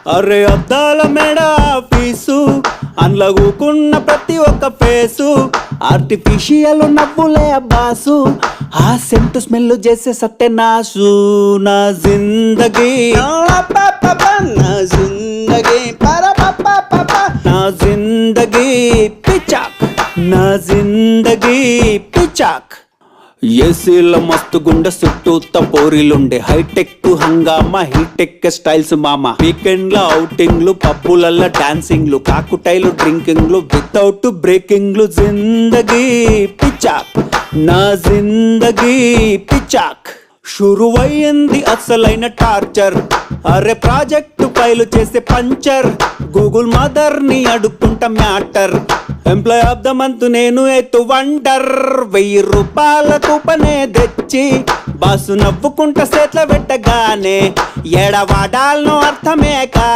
అరే అద్దాల మేడ ఆఫీసు అన్లగుకున్న ప్రతి ఒక్క ఫేసు ఆర్టిఫిషియల్ నవ్వులే బాసు ఆ సెంటు స్మెల్ చేసే సత్యనాసు నా జిందగీ నా జిందగీ నా జిందగీ పిచాక్ నా జిందగీ పిచాక్ ఏసీల మస్తు గుండె చుట్టూ పోరీలుండే హైటెక్ హంగామా హీటెక్ స్టైల్స్ మామ వీకెండ్ల ఔటింగ్లు పబ్బులల్ల డాన్సింగ్లు కాకుటైలు డ్రింకింగ్లు వితౌట్ బ్రేకింగ్లు జిందగీ పిచాక్ నా జిందగీ పిచాక్ షురువయ్యింది అసలైన టార్చర్ అరే ప్రాజెక్టు ఫైలు చేసే పంచర్ గూగుల్ మదర్ ని అడుక్కుంటా matter employee of the month నేను ఎత్తు వండర్ 1000 రూపాయల కూపనే తెచ్చి బాసు నవ్వుకుంటా చేట్ల పెట్టగానే ఎడవాడాలను అర్థమే కా